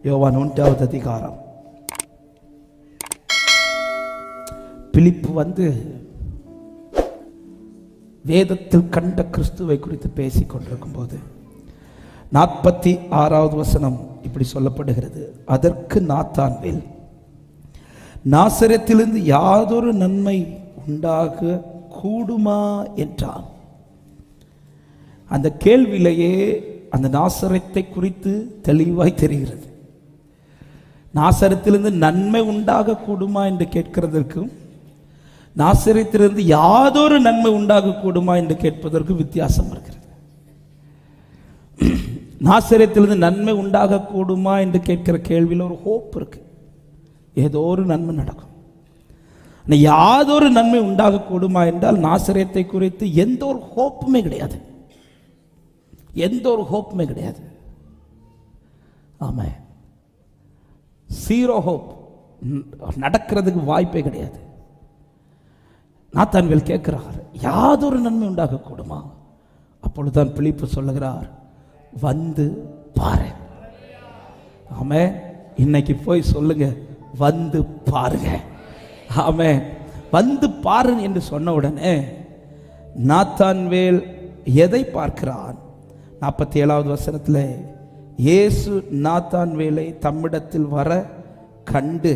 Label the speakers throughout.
Speaker 1: யோவான் 1வது அதிகாரம். பிலிப்பு வேதத்தில் கண்ட கிறிஸ்துவை குறித்து பேசிக் கொண்டிருக்கும் போது 46வது வசனம் இப்படி சொல்லப்படுகிறது. அதற்கு நாத்தான்வேல், நாசரேத்திலிருந்து யாதொரு நன்மை உண்டாக கூடுமா என்றான். அந்த கேள்வியிலேயே அந்த நாசரேத்தை குறித்து தெளிவாய் தெரிகிறது. நாசரேத்திலிருந்து நன்மை உண்டாக கூடுமா என்று கேட்கிறதற்கும் நாசரேத்திலிருந்து யாதொரு நன்மை உண்டாக கூடுமா என்று கேட்பதற்கும் வித்தியாசம் இருக்கிறது. நாசரேத்திலிருந்து நன்மை உண்டாக கூடுமா என்று கேட்கிற கேள்வியில் ஒரு ஹோப் இருக்கு, ஏதோ ஒரு நன்மை நடக்கும். யாதொரு நன்மை உண்டாக கூடுமா என்றால் நாசரேத்தை குறித்து எந்த ஒரு ஹோப்புமே கிடையாது, எந்த ஒரு ஹோப்புமே கிடையாது. ஆமா, ஜீரோ ஹோப், நடக்கிறதுக்கு வாய்ப்பே கிடையாது. நாத்தான்வேல் கேட்கிறார், யாதொரு நன்மை உண்டாக கூடுமா? அப்பொழுதுதான் பிலிப்பு சொல்லுகிறார், வந்து பாரு. ஆமே, இன்னைக்கு போய் சொல்லுங்க, வந்து பாருங்க. ஆமே, வந்து பாரு என்று சொன்ன உடனே நாத்தான்வேல் எதை பார்க்கிறான்? 47வது வசனத்தில் இயேசு நாத்தான்வேலை தம்மிடத்தில் வர கண்டு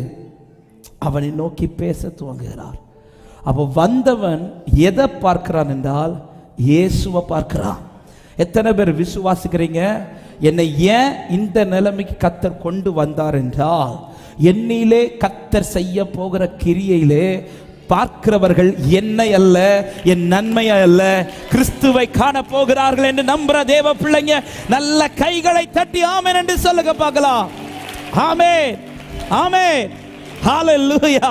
Speaker 1: அவனை நோக்கி பேச துவங்குகிறார். அப்போ வந்தவன் எதை பார்க்கிறான் என்றால் இயேசுவை பார்க்கிறான். எத்தனை பேர் விசுவாசிக்கிறீங்க? என்னை ஏன் இந்த நிலைமைக்கு கர்த்தர் கொண்டு வந்தார் என்றால், என்னிலே கர்த்தர் செய்ய போகிற கிரியையிலே பார்க்கிறவர்கள் என்னை அல்ல, என் நன்மையை அல்ல, கிறிஸ்துவை காண போகிறார்கள் என்று நம்புற தேவ பிள்ளைங்க நல்ல கைகளை தட்டி ஆமென் என்று சொல்லுங்க பார்க்கலாம். ஆமென், ஆமென், ஹalleluya,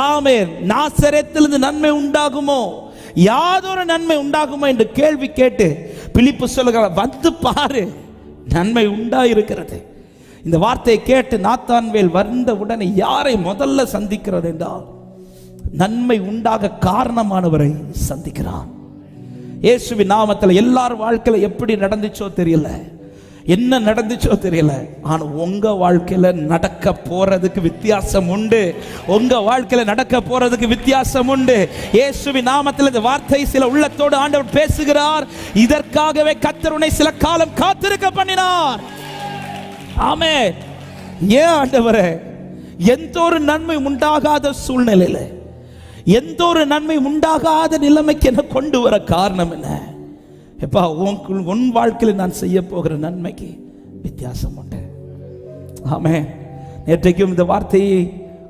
Speaker 1: ஆமென். நாசரேத்திலிருந்து நன்மை உண்டாகுமோ, யாதொரு நன்மை உண்டாகுமோ என்று கேள்வி கேட்டு பிலிப்பு சொல்லுகிறார், வந்து பாரு, நன்மை உண்டாயிருக்கிறது. இந்த வார்த்தையை கேட்டு நாத்தான்வேல் வந்த உடனே யாரை முதல்ல சந்திக்கிறார் என்றால், நன்மை உண்டாக காரணமானவரை சந்திக்கிறான். இயேசுவின் நாமத்தில் எல்லார் வாழ்க்கையில எப்படி நடந்துச்சோ தெரியல, என்ன நடந்துச்சோ தெரியல, ஆனா உங்க வாழ்க்கையில நடக்க போறதுக்கு வித்தியாசம் உண்டு. உங்க வாழ்க்கையில நடக்க போறதுக்கு வித்தியாசம் உண்டு. இயேசுவின் நாமத்தில் இந்த வார்த்தை சில உள்ளத்தோடு ஆண்டவர் பேசுகிறார். இதற்காகவே கர்த்தர் உன்னை சில காலம் காத்திருக்க பண்ணினார். ஆமென். ஏன் ஆண்டவரே, எந்த ஒரு நன்மை உண்டாகாத சூழ்நிலையில, எந்த ஒரு நன்மை உண்டாகாத நிலைமைக்கு என்ன கொண்டு வர காரணம் என்ன? எப்பா, உன் வாழ்க்கையில் நான் செய்ய போகிற நன்மைக்கு வித்தியாசம் உண்டு. ஆமென். நேற்றைக்கும் இந்த வார்த்தையை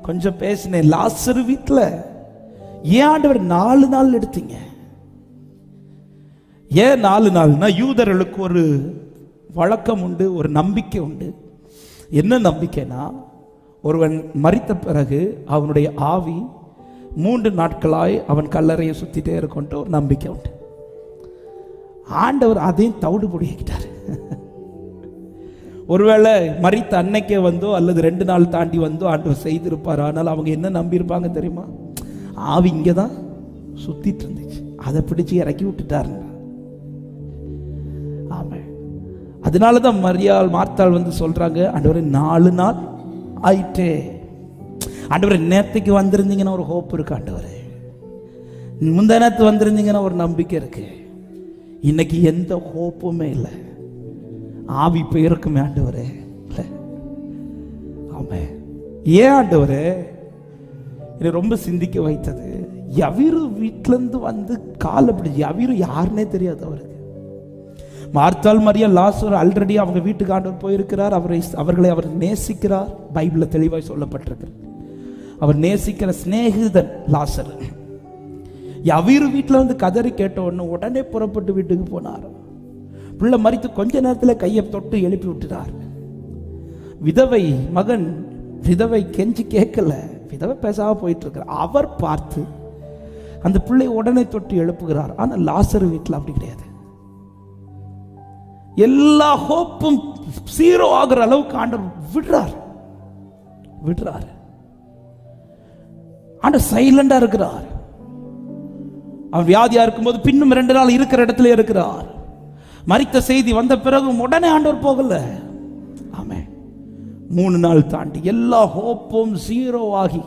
Speaker 1: கொஞ்சம் பேசினேன். லாசரு வீட்டில் ஏன் ஆண்டவர் 4 நாள் எடுத்தீங்க? ஏன் 4 நாள்னா, யூதர்களுக்கு ஒரு வழக்கம் உண்டு, ஒரு நம்பிக்கை உண்டு. என்ன நம்பிக்கைனா, ஒருவன் மரித்த பிறகு அவனுடைய ஆவி 3 நாட்களாய் அவன் கல்லறையை சுத்திட்டே இருக்கும்ட்டு ஒரு நம்பிக்கை உண்டு. ஆண்டவர் அதையும் தவிடுபொடியாக்கிட்டார். ஒருவேளை மரித்த அன்னைக்கே வந்தோ அல்லது 2 நாள் தாண்டி வந்தோ ஆண்டவர் செய்திருப்பார். ஆனால் அவங்க என்ன நம்பியிருப்பாங்க தெரியுமா? ஆவி இங்கே தான் சுத்திட்டு இருந்துச்சு, அதை பிடிச்சு இறக்கி விட்டுட்டாரு. ஆமா, அதனாலதான் மார்த்தாள் சொல்றாங்க, ஆண்டவரே 4 நாள் ஆயிட்டே. ஆண்டவரே, நேற்றுக்கு வந்திருந்தீங்கன்னா ஒரு ஹோப் இருக்கு, ஆண்டவரே முந்தா நேரத்து வந்திருந்தீங்கன்னா ஒரு நம்பிக்கை இருக்கு. இன்னைக்கு எந்த ஹோப்புமே இல்லை, ஆவி போயிருக்குமே ஆண்டவரே. ஆமே, ஏன் ஆண்டவரே? இது ரொம்ப சிந்திக்க வைத்தது. யவீரு வீட்டுல இருந்து காலை பிடிச்சி, யவீரு யாருன்னே தெரியாது அவருக்கு. மார்த்தாள் மரியாள் லாசரு ஆல்ரெடி அவங்க வீட்டுக்கு ஆண்டவர் போயிருக்கிறார். அவர்களை அவர் நேசிக்கிறார். பைபிள்ல தெளிவாய் சொல்லப்பட்டிருக்கிறார். அவர் நேசிக்கிற சிநேகிதன் லாசரு. யவீரு வீட்டில் கதறி கேட்ட உடனே புறப்பட்டு வீட்டுக்கு போனார். பிள்ளை மரித்து கொஞ்ச நேரத்தில் கையை தொட்டு எழுப்பி விட்டுறார். விதவை கெஞ்சி கேட்கல, விதவை பேசாம போயிட்டு இருக்கிறார். அவர் பார்த்து அந்த பிள்ளை உடனே தொட்டு எழுப்புகிறார். ஆனா லாசரு வீட்டில் அப்படி கிடையாது. எல்லா ஹோப்பும் ஜீரோ ஆகிற அளவுக்கு ஆண்டவர் விடுறார். ஆண்டவர் சைலண்டா இருக்கிறார். அவன் வியாதியா இருக்கும்போது பின்னும் 2 நாள் இருக்கிற இடத்துல இருக்கிறார். மரித்த செய்தி வந்த பிறகு உடனே ஆண்டவர் போகல. ஆமென். 3 நாள் தாண்டி எல்லா ஹோப்பும் ஜீரோ ஆகி,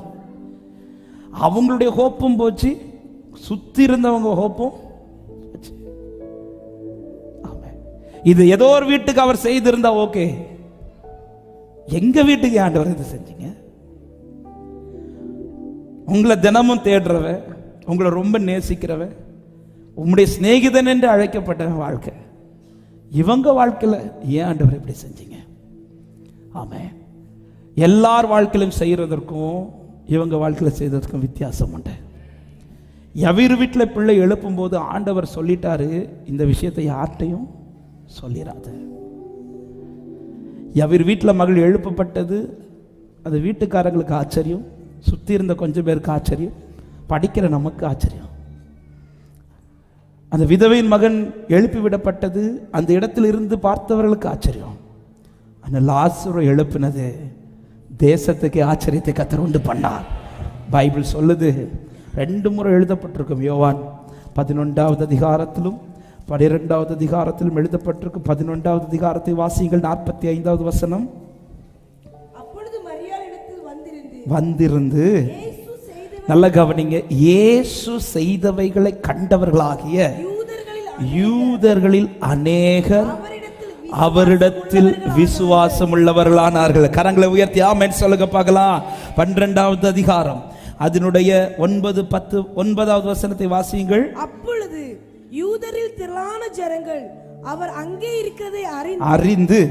Speaker 1: அவங்களுடைய ஹோப்பும் போச்சு, சுத்தி இருந்தவங்க ஹோப்பும். இது ஏதோ ஒரு வீட்டுக்கு அவர் செய்திருந்தா ஓகே, எங்க வீட்டுக்கு ஆண்டவர் இது செஞ்சீங்க? உங்களை தினமும் தேடுறவ, உங்களை ரொம்ப நேசிக்கிறவ, உங்களுடைய சிநேகிதன் என்று அழைக்கப்பட்ட வாழ்க்கை, இவங்க வாழ்க்கையில் ஏன் ஆண்டவர் இப்படி செஞ்சீங்க? ஆமென். எல்லார் வாழ்க்கையிலும் செய்யறதற்கும் இவங்க வாழ்க்கையில் செய்ததற்கும் வித்தியாசம் உண்டு. யவீர் வீட்டில் பிள்ளை எழுப்பும் போது ஆண்டவர் சொல்லிட்டாரு, இந்த விஷயத்தை யார்கிட்டையும் சொல்லிடாத. யவீர் வீட்டில் மகள் எழுப்பப்பட்டது, அது வீட்டுக்காரங்களுக்கு ஆச்சரியம், சுற்றி இருந்த கொஞ்சம் பேருக்கு ஆச்சரியம், படிக்கிற நமக்கு ஆச்சரியம். அந்த விதவையின் மகன் எழுப்பி விடப்பட்டது, அந்த இடத்தில் இருந்து பார்த்தவர்களுக்கு ஆச்சரியம். அந்த லாசரு எழுப்பினது தேசத்துக்கு ஆச்சரியத்தை கர்த்தர் உண்டு பண்ணார். பைபிள் சொல்லுது, 2 முறை எழுதப்பட்டிருக்கும். யோவான் 11வது அதிகாரத்திலும் 12வது அதிகாரத்திலும் எழுதப்பட்டிருக்கு. 11வது அதிகாரத்தை வாசியுங்கள், 45வது வசனம். வந்திருந்து, நல்ல கவனிங்க, இயேசு செய்தவைகளை கண்டவர்களாகிய யூதர்களில் அநேகர் அவரிடத்தில் விசுவாசம் உள்ளவர்களானார்கள். கரங்களை உயர்த்தி ஆமென் சொல்லுங்க பார்க்கலாம். 12வது அதிகாரம் அதனுடைய 9, 10, 9வது வசனத்தை வாசியுங்கள்.
Speaker 2: அப்பொழுது யூதரில் திரளான ஜனங்கள் அவர் அங்கே இருக்கிறதை
Speaker 1: அறிந்து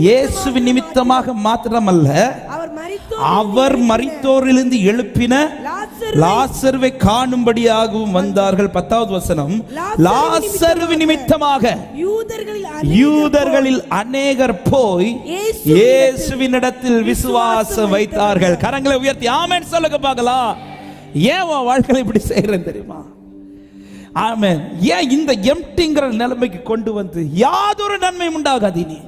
Speaker 1: இயேசுவின் நிமித்தமாக மாத்திரமல்ல, அவர் மரித்தோரிலிருந்து எழுப்பின லாசருவை காணும்படியாகவும் வந்தார்கள். 10வது வசனம், லாசருவின் நிமித்தமாக யூதர்களில் அநேகர் போய் இயேசுவின் இடத்தில் விசுவாசம் வைத்தார்கள். கரங்களை உயர்த்தி ஆமென் சொல்லுங்க பார்க்கலாம். ஏன் வாழ்க்கையில இப்படி செய்யறேன் தெரியுமா? ஆமென். ஏன் இந்த எம்டிங்கிற நிலைமைக்கு கொண்டு வந்து யாதொரு நன்மை உண்டாகாது? இனி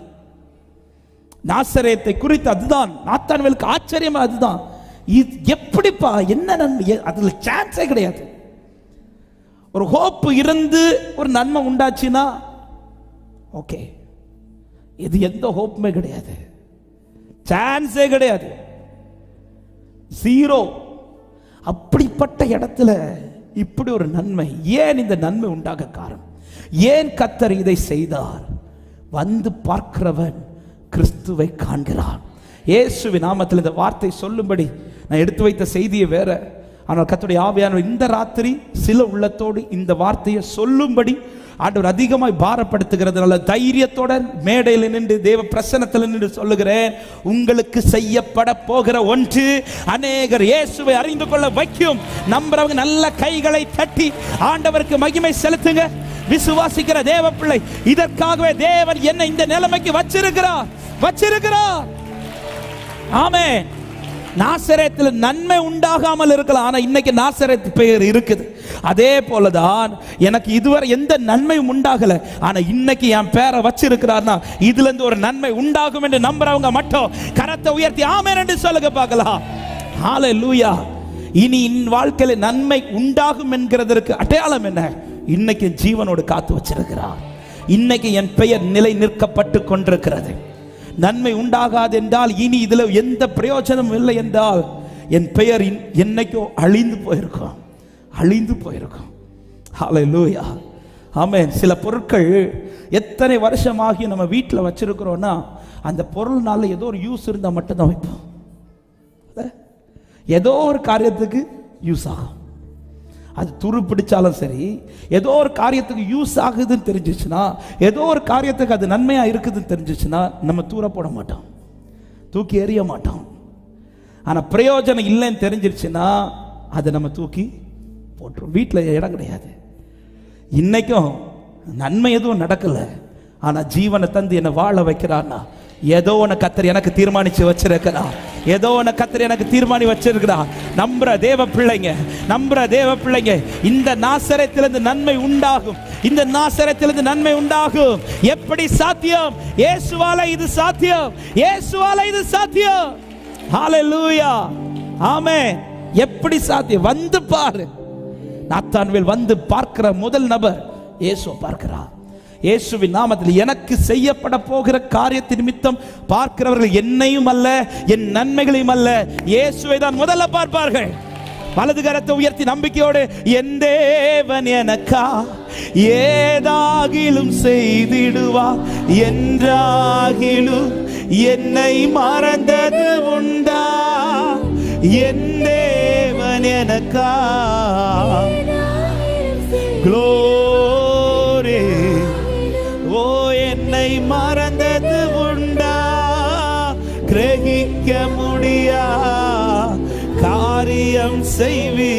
Speaker 1: நாசரேத்தை குறித்து அதுதான் நாத்தான்வேலுக்கு ஆச்சரியமா, அதுதான் எப்படிப்பா என்ன நன்மை, அதுல சான்ஸே கிடையாது. ஒரு ஹோப் இருந்து ஒரு நன்மை உண்டாச்சுன்னா ஓகே, இது எந்த ஹோப்புமே கிடையாது, சான்ஸே கிடையாது, ஜீரோ. அப்படிப்பட்ட இடத்துல இப்படி ஒரு நன்மை, ஏன் இந்த நன்மை உண்டாக காரணம்? ஏன் கர்த்தர் இதை செய்தார்? வந்து பார்க்கிறவன் கிறிஸ்துவை காண்கிறான். இயேசுவின் நாமத்தில் இந்த வார்த்தை சொல்லும்படி நான் எடுத்து வைத்த செய்தியை வேற, ஆனால் கர்த்தருடைய ஆவியானவர் இந்த ராத்திரி சில உள்ளத்தோடு இந்த வார்த்தையை சொல்லும்படி ஆண்டவர் அதிகமாய் பாரப்படுத்துகிறதுனால தைரியத்தோட மேடையில் நின்று தேவ பிரசன்னத்தில் நின்று சொல்லுகிறேன். உங்களுக்கு செய்யப்பட போகிற ஒன்று அநேகர் இயேசுவை அறிந்து கொள்ள வைக்கும். நம்புறவங்க நல்ல கைகளை தட்டி ஆண்டவருக்கு மகிமை செலுத்துங்க. விசுவாசிக்கிற தேவ பிள்ளை, இதற்காகவே தேவன் என்னை இந்த நிலைமைக்கு வச்சிருக்கிறார். ஆமென். நாசரேத்தில் நன்மை உண்டாகாமல் இருக்கலாம், ஆனா இன்னைக்கு நாசரேத் பெயர் இருக்குது. அதே போலதான் எனக்கு இதுவரை எந்த நன்மையும் உண்டாகல, ஆனா இன்னைக்கு என் பேரை வச்சிருக்கிறார்னா இதுல இருந்து ஒரு நன்மை உண்டாகும் என்று நம்புறவங்க மட்டும் கரத்தை உயர்த்தி ஆமென் என்று சொல்லுங்க பார்க்கலாம். ஹல்லேலூயா. இனி என் வாழ்க்கையில நன்மை உண்டாகும் என்கிறதற்கு அடையாளம் என்ன? இன்னைக்கு ஜீவனோடு காத்து வச்சிருக்கிறார். இன்னைக்கு என் பெயர் நிலை நிற்கப்பட்டு கொண்டிருக்கிறது. நன்மை உண்டாகாது என்றால், இனி இதுல எந்த பிரயோஜனமும் இல்லை என்றால், என் பெயர் என்னைக்கோ அழிந்து போயிருக்கும். ஹல்லேலூயா. ஆமென். சில பொருட்கள் எத்தனை வருஷமாகி நம்ம வீட்டில் வச்சிருக்கிறோம்னா, அந்த பொருள்னால ஏதோ ஒரு யூஸ் இருந்தால் மட்டும்தான் வைப்போம். ஏதோ ஒரு காரியத்துக்கு யூஸ் ஆகும். அது துரு பிடிச்சாலும் சரி, ஏதோ ஒரு காரியத்துக்கு யூஸ் ஆகுதுன்னு தெரிஞ்சிச்சுன்னா, ஏதோ ஒரு காரியத்துக்கு அது நன்மையாக இருக்குதுன்னு தெரிஞ்சிச்சுன்னா நம்ம தூர போட மாட்டோம், தூக்கி எறிய மாட்டோம். ஆனால் பிரயோஜனம் இல்லைன்னு தெரிஞ்சிருச்சுன்னா அதை நம்ம தூக்கி போட்டுரும். வீட்டில் இடம் கிடையாது. இன்னைக்கும் நன்மை எதுவும் நடக்கலை, ஆனால் ஜீவனை தந்து என்னை வாழ வைக்கிறான்னா ஏதோ ஒன்று கர்த்தர் எனக்கு தீர்மானிச்சு வச்சிருக்கிறா. ஏதோ ஒன்று கர்த்தர் எனக்கு தீர்மானி வச்சிருக்கிறா. நம்புற தேவ பிள்ளைங்க, இந்த நாசரேத்திலிருந்து நன்மை உண்டாகும். இந்த நாசரேத்திலிருந்து நன்மை உண்டாகும். எப்படி சாத்தியம்? இயேசுவால இது சாத்தியம். ஹல்லேலூயா. ஆமென். எப்படி சாத்தியம்? வந்து பாரு. நாத்தான்வேல் வந்து பார்க்கிற முதல் நபர் இயேசுவை பார்க்கிறார். இயேசுவின் நாமத்தில் எனக்கு செய்யப்பட போகிற காரியத்தின் நிமித்தம் பார்க்கிறவர்கள் என்னையும் அல்ல, என் நன்மைகளையும் அல்ல, இயேசுவை தான் முதல்ல பார்ப்பார்கள். வலது கரத்தை உயர்த்தி நம்பிக்கையோடு, என் தேவன் எனக்கா ஏதாகிலும் செய்திடுவார், என்றாகிலும் என்னை மறந்தது உண்டா, என் தேவன் எனக்கா க்ளோரி, ஓ என்னை மறந்தது உண்டா, கிரகிக்க முடியா காரியம் செய்வி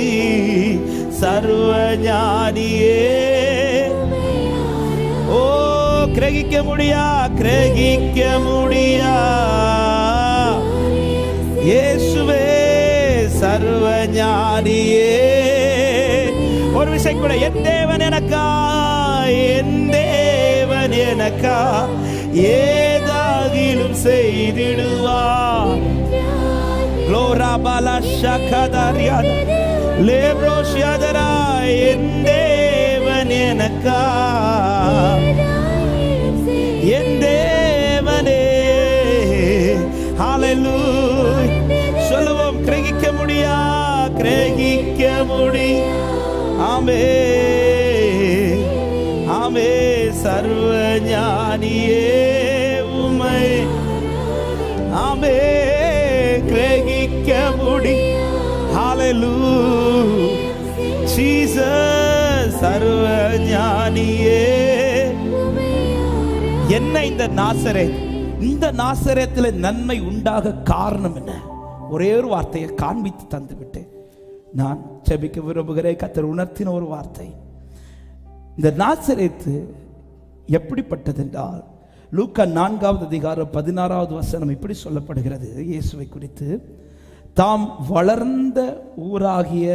Speaker 1: சர்வ ஞானியே. ஓ கிரகிக்க முடியா இயேசுவே சர்வ ஞானியே. ஒரு விஷயம் கூட, என் தேவன் எனக்கா, என் தேவன் எனக்கா ஏதாகிலும் செய்திடுவார். Glorabala shakadariad lebroshadara, என் தேவன் எனக்கா, என் தேவனே. ஹalleluya சொல்லுவோம், கிரகிக்க முடியா ஆமே ஆமே சர்வ ஞானியே உம்மை ஆமே கிரகிக்க முடி. ஹalleluya ஜீசஸ் சர்வ ஞானியே. என்ன இந்த நாசரேத், இந்த நாசரேத்தில் நன்மை உண்டாக காரணம் என்ன? ஒரே ஒரு வார்த்தையை காண்பித்து தந்து விட்டு நான் ஜெபிக்க விரும்புகிறேன். கர்த்தர் உணர்த்தின ஒரு வார்த்தை. இந்த நாசரேத்து எப்படிப்பட்டது என்றால், லூக்கா 4வது அதிகாரம் 16வது வசனம் இப்படி சொல்லப்படுகிறது இயேசுவை குறித்து. தாம் வளர்ந்த ஊராகிய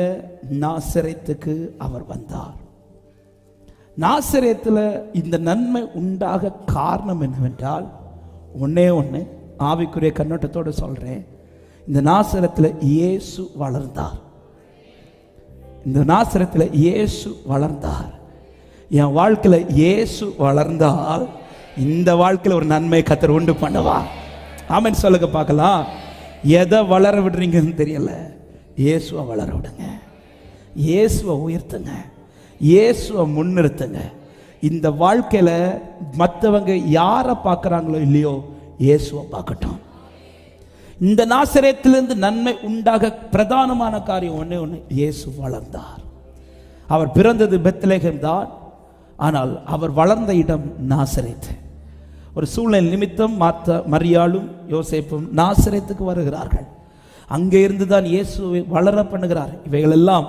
Speaker 1: நாசரேத்துக்கு அவர் வந்தார். நாசரேத்தில் இந்த நன்மை உண்டாக காரணம் என்னவென்றால், ஒன்னே ஒன்று, ஆவிக்குரிய கண்ணோட்டத்தோடு சொல்றேன், இந்த நாசரேத்தில் இயேசு வளர்ந்தார். இந்த நாசரேத்தில் இயேசு வளர்ந்தார். என் வாழ்க்கையில் இயேசு வளர்ந்தால் இந்த வாழ்க்கையில் ஒரு நன்மை கர்த்தர் உண்டு பண்ணுவார். ஆமென் சொல்லுங்க பார்க்கலாம். எதை வளர விடுறீங்கன்னு தெரியல, இயேசுவை வளர விடுங்க, இயேசுவை உயர்த்துங்க, இயேசுவை முன்னிறுத்துங்க. இந்த வாழ்க்கையில் மற்றவங்க யாரை பார்க்குறாங்களோ இல்லையோ, இயேசுவை பார்க்கட்டும். இந்த நாசரேத்திலிருந்து நன்மை உண்டாக பிரதானமான காரியம் ஒண்ணே ஒன்று, இயேசு வளர்ந்தார். அவர் பிறந்தது பெத்லகேம் தான், ஆனால் அவர் வளர்ந்த இடம் நாசரேத். ஒரு சூழ்நிலை நிமித்தம் மரியாளும் யோசேப்பும் நாசரேத்துக்கு வருகிறார்கள். அங்கே இருந்து தான் இயேசுவை வளர பண்ணுகிறார். இவைகள் எல்லாம்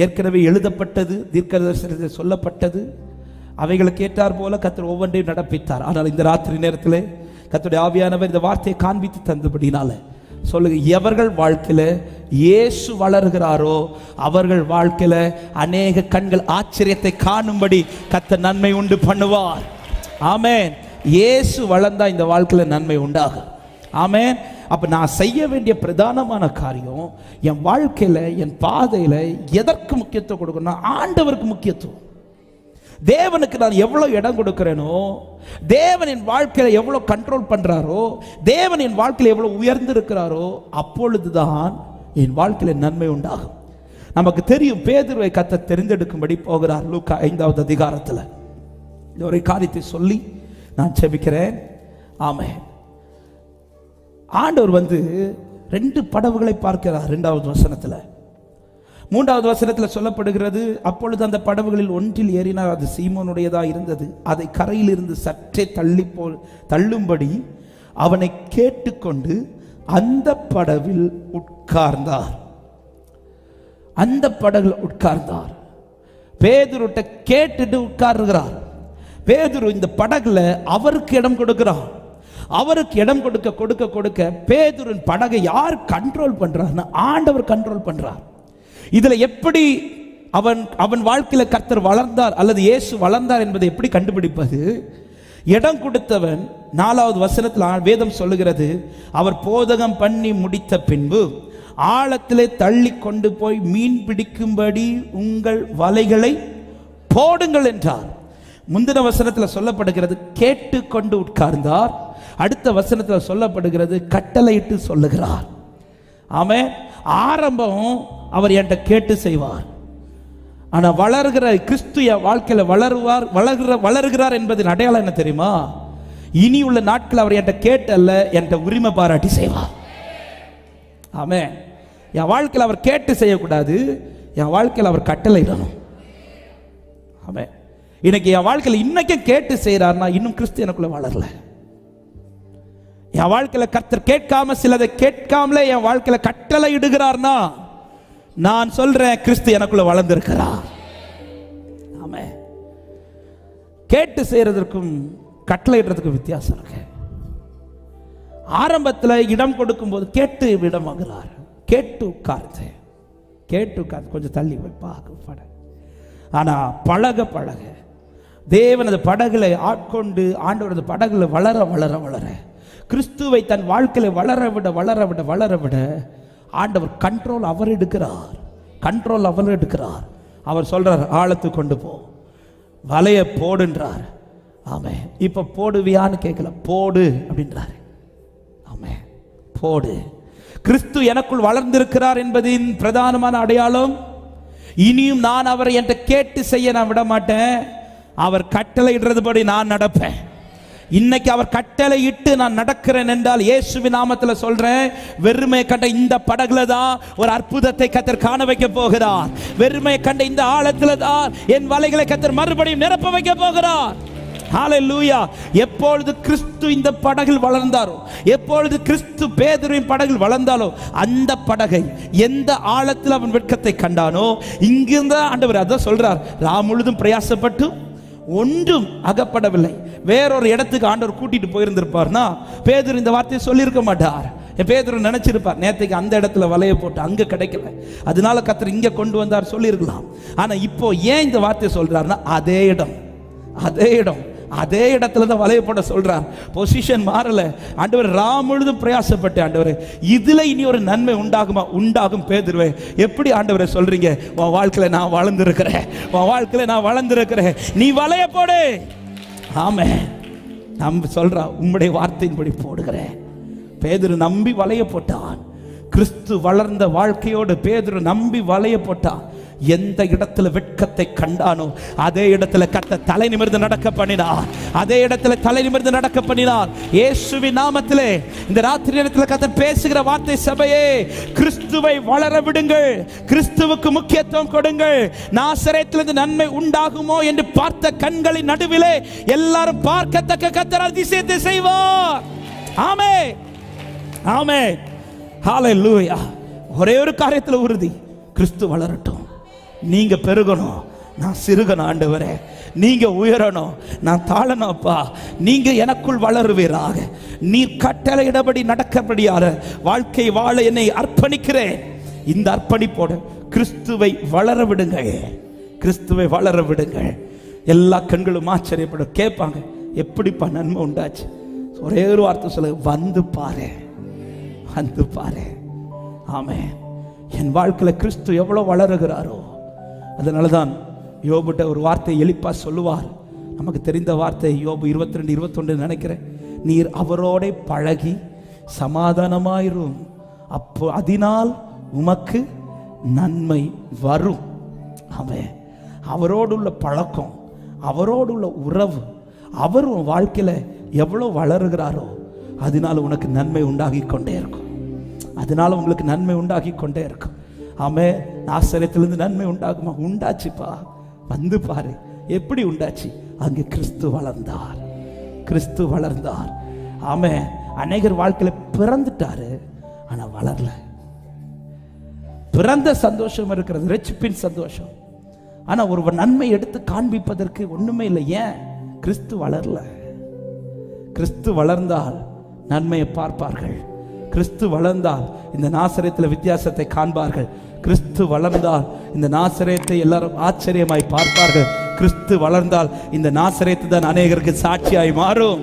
Speaker 1: ஏற்கனவே எழுதப்பட்டது, தீர்க்கதரிசனத்தில் சொல்லப்பட்டது. அவைகளுக்கு ஏற்றார் போல கர்த்தர் ஒவ்வொன்றையும் நடப்பித்தார். ஆனால் இந்த ராத்திரி நேரத்தில் கர்த்தருடைய ஆவியானவர் இந்த வார்த்தையை காண்பித்து தந்தபடினால சொல்லுங்க, எவர்கள் வாழ்க்கையில இயேசு வளர்கிறாரோ அவர்கள் வாழ்க்கையில அநேக கண்கள் ஆச்சரியத்தை காணும்படி கர்த்தர் நன்மை உண்டு பண்ணுவார். ஆமென். இயேசு வளர்ந்தா இந்த வாழ்க்கையில நன்மை உண்டாகும். ஆமென். அப்ப நான் செய்ய வேண்டிய பிரதானமான காரியம், என் வாழ்க்கையில என் பாதையில எதற்கு முக்கியத்துவம் கொடுக்கணும்? ஆண்டவருக்கு முக்கியத்துவம். தேவனுக்கு நான் எவ்வளவு இடம் கொடுக்கிறேனோ, தேவன் என் வாழ்க்கையில எவ்வளவு கண்ட்ரோல் பண்றாரோ, தேவன் என் வாழ்க்கையில எவ்வளவு உயர்ந்திருக்கிறாரோ, அப்பொழுதுதான் என் வாழ்க்கையில நன்மை உண்டாகும். நமக்கு தெரியும், பேதுருவை கர்த்தர் தெரிந்தெடுக்கும்படி போகிறார். லூக்கா 5வது அதிகாரத்தில் இந்த ஒரு காரியத்தை சொல்லி நான் செபிக்கிறேன். ஆமென். ஆண்டவர் 2 படவுகளை பார்க்கிறார். 2வது வசனத்தில். 3வது வசனத்தில் சொல்லப்படுகிறது, அப்பொழுது அந்த படவுகளில் ஒன்றில் ஏறினார், அது சீமோனுடையதாக இருந்தது. அதை கரையில் இருந்து சற்றே தள்ளும்படி அவனை கேட்டுக்கொண்டு அந்த படவில் உட்கார்ந்தார். அந்த படகுல உட்கார்ந்தார். பேதுருட்ட கேட்டுட்டு உட்கார்கிறார். பேதுரு இந்த படகுல அவருக்கு இடம் கொடுக்கிறார். அவருக்கு இடம் கொடுக்க கொடுக்க கொடுக்க பேதுருவின் படகை யார் கண்ட்ரோல் பண்றார்னா, ஆண்டவர் கண்ட்ரோல் பண்றார். இதுல எப்படி அவன் வாழ்க்கையில கர்த்தர் வளர்ந்தார் அல்லது இயேசு வளர்ந்தார் என்பதை எப்படி கண்டுபிடிப்பது? இடம் கொடுத்தவன் 4வது வசனத்தில் வேதம் சொல்லுகிறது, அவர் போதகம் பண்ணி முடித்த பின்பு ஆழத்திலே தள்ளி கொண்டு போய் மீன் பிடிக்கும்படி உங்கள் வலைகளை போடுங்கள் என்றார். முந்தின வசனத்தில் சொல்லப்படுகிறது கேட்டு கொண்டு உட்கார்ந்தார். அடுத்த வசனத்தில் சொல்லப்படுகிறது கட்டளையிட்டு சொல்லுகிறார். ஆமென். ஆரம்பம் அவர் என்கிட்ட கேட்டு செய்வார். ஆனா வளர்கிற கிறிஸ்து என் வாழ்க்கையில வளருகிறார் என்பதின் அடையாளம் என்ன தெரியுமா? இனி உள்ள நாட்கள் அவர் என்கிட்ட கேட்டல்ல, என்கிட்ட உரிமை பாராட்டி செய்வார். ஆமென். என் வாழ்க்கையில் அவர் கேட்டு செய்யக்கூடாது, என் வாழ்க்கையில் அவர் கட்டளையிடணும். ஆமென். இன்னைக்கு என் வாழ்க்கையில் இன்னைக்கும் கேட்டு செய்யறாருன்னா இன்னும் கிறிஸ்து எனக்குள்ள வளரல. என் வாழ்க்கையில கர்த்தர் கேட்காம சிலதை கேட்காமலே என் வாழ்க்கையில கட்டளை இடுகிறார்னா நான் சொல்றேன் கிறிஸ்து எனக்குள்ள வளர்ந்திருக்கிறார். ஆமென். கேட்டு செய்யறதற்கும் கட்டளை இடுறதுக்கும் வித்தியாசம் இருக்கு. ஆரம்பத்தில் இடம் கொடுக்கும் போது கேட்டு இடம் வாங்குறார். கேட்டு உட்கார்ந்து கொஞ்சம் தள்ளி போய் பார்க்க. ஆனா பழக பழக தேவன் அந்த படகுல ஆட்கொண்டு ஆண்டவர் அந்த படகுல வளர வளர வளர கிறிஸ்துவை தன் வாழ்க்கையில வளர விட வளர விட வளர விட ஆண்டவர் கண்ட்ரோல் அவர் எடுக்கிறார். அவர் சொல்றார் ஆழத்துக்கு கொண்டு போ, வலைய போடுன்றார். ஆமே. இப்ப போடுவியான்னு கேட்கல, போடு அப்படின்றார். ஆமே, போடு. கிறிஸ்து எனக்குள் வளர்ந்திருக்கிறார் என்பதின் பிரதானமான அடையாளம், இனியும் நான் அவரை என்கிட்ட கேட்டு செய்ய நான் விட மாட்டேன். அவர் கட்டளை இடுறதுபடி நான் நடப்பேன். இன்னைக்கு அவர் கட்டளை இட்டு நான் நடக்கிறேன் என்றால் இயேசுவின் நாமத்தில் சொல்றேன், வெறுமை கண்ட இந்த படகுல தான் ஒரு அற்புதத்தை கர்த்தர் காண வைக்க போகிறார். வெறுமை கண்ட இந்த ஆழத்துல தான் என் வலைகளை கர்த்தர் மறுபடியும் நிரப்ப வைக்க போகிறார். ஹalleluya. எப்பொழுது கிறிஸ்து இந்த படகில் வளர்ந்தாரோ, எப்பொழுது கிறிஸ்து பேதுருவின் படகில் வளர்ந்தாலோ, அந்த படகை எந்த ஆழத்தில் அவன் வெட்கத்தை கண்டானோ, இங்கிருந்த ஆண்டவர் அதான் சொல்றார், ராம் முழுதும் பிரயாசப்பட்டு ஒன்றும் அகப்படவில்லை. வேறொரு இடத்துக்கு ஆண்டவர் கூட்டிட்டு போயிருந்திருப்பார்னா பேதுரு இந்த வார்த்தையை சொல்லியிருக்க மாட்டார். பேதுரு நினைச்சிருப்பார், நேற்றுக்கு அந்த இடத்துல வலைய போட்டு அங்க கிடைக்கல, அதனால கர்த்தர் இங்க கொண்டு வந்தார் சொல்லியிருக்கலாம். ஆனா இப்போ ஏன் இந்த வார்த்தையை சொல்றாருன்னா அதே இடத்துல தான் வலைய போட சொல்றார். பொசிஷன் மாறல. ஆண்டவர் ராம் முழுதும் பிரயாசப்பட்டு, ஆண்டவர் இதுல இனி ஒரு நன்மை உண்டாகுமா? உண்டாகும். பேதுருவே, எப்படி ஆண்டவரை சொல்றீங்க? உன் வாழ்க்கையில நான் வளர்ந்திருக்கிறேன், நீ வலைய போடு. ஆமே, நம்ம சொல்றா உம்முடைய வார்த்தையின்படி போடுகிறேன். பேதுரு நம்பி வலைய போட்டான். கிறிஸ்து வளர்ந்த வாழ்க்கையோடு பேதுரு நம்பி வலைய போட்டான். எந்த இடத்துல வெட்கத்தை கண்டானோ அதே இடத்துல கர்த்தர் தலை நிமிர்ந்து நடக்க பண்ணினார். இயேசுவின் நாமத்திலே இந்த ராத்திரி நேரத்தில் கர்த்தர் பேசுகிற வார்த்தை, சபையே, கிறிஸ்துவை வளர விடுங்கள், கிறிஸ்துவுக்கு முக்கியத்துவம் கொடுங்கள். நாசரேத்திலிருந்து நன்மை உண்டாகுமோ என்று பார்த்த கண்களின் நடுவிலே எல்லாரும் பார்க்கத்தக்க கர்த்தர் அதிசயத்தை செய்வார். ஆமென், ஆமென், ஹalleluya. ஒரே ஒரு காரியத்தில் உறுதி, கிறிஸ்து வளரட்டும், நீங்க பெருகணும், நான் சிறுகணும். ஆண்டவரே, நீங்க உயரணும், நான் தாழணும். அப்பா, நீங்க எனக்குள் வளருவீராக. நீ கட்டளையிடபடி நடக்கபடியார வாழ்க்கை வாழ என்னை அர்ப்பணிக்கிறேன். இந்த அர்ப்பணிப்போடு கிறிஸ்துவை வளர விடுங்கள். எல்லா கண்களும் ஆச்சரியப்படும், கேட்பாங்க, எப்படிப்பா நன்மை உண்டாச்சு? ஒரே ஒரு வார்த்தை சொல்ல, வந்து பாரு. ஆமென். என் வாழ்க்கையில கிறிஸ்து எவ்வளவு வளருகிறாரோ, அதனாலதான் யோபுட்ட ஒரு வார்த்தை எலிப்பா சொல்லுவார், நமக்கு தெரிந்த வார்த்தை, யோபு 22-21 நினைக்கிறேன். நீர் அவரோட பழகி சமாதானமாயிரும், அப்போ அதனால் உமக்கு நன்மை வரும். அவன் அவரோடு உள்ள பழக்கம், அவரோடு உள்ள உறவு, அவர் உன் வாழ்க்கையில எவ்வளவு வளருகிறாரோ அதனால உனக்கு நன்மை உண்டாகி கொண்டே இருக்கும். அதனால உங்களுக்கு நன்மை உண்டாகி கொண்டே இருக்கும். ஆமே, நாசரேத்திலிருந்து நன்மை உண்டாகுமா? உண்டாச்சுப்பா, வந்து பாரு. எப்படி உண்டாச்சு? அங்கே கிறிஸ்து வளர்ந்தார். ஆமே, அநேகர் வாழ்க்கையில பிறந்துட்டாரு, ஆனா வளரல. பிறந்த சந்தோஷம் இருக்கிறது, ரட்சிப்பின் சந்தோஷம். ஆனா ஒரு நன்மை எடுத்து காண்பிப்பதற்கு ஒண்ணுமே இல்லை. ஏன்? கிறிஸ்து வளரல. கிறிஸ்து வளர்ந்தால் நன்மையை பார்ப்பார்கள். கிறிஸ்து வளர்ந்தால் இந்த நாசரேத்தில் வித்தியாசத்தை காண்பார்கள். கிறிஸ்து வளர்ந்தால் இந்த நாசரேத்தை எல்லாரும் ஆச்சரியமாய் பார்ப்பார்கள். கிறிஸ்து வளர்ந்தால் இந்த நாசரேத்து தான் அநேகருக்கு சாட்சியாய் மாறும்.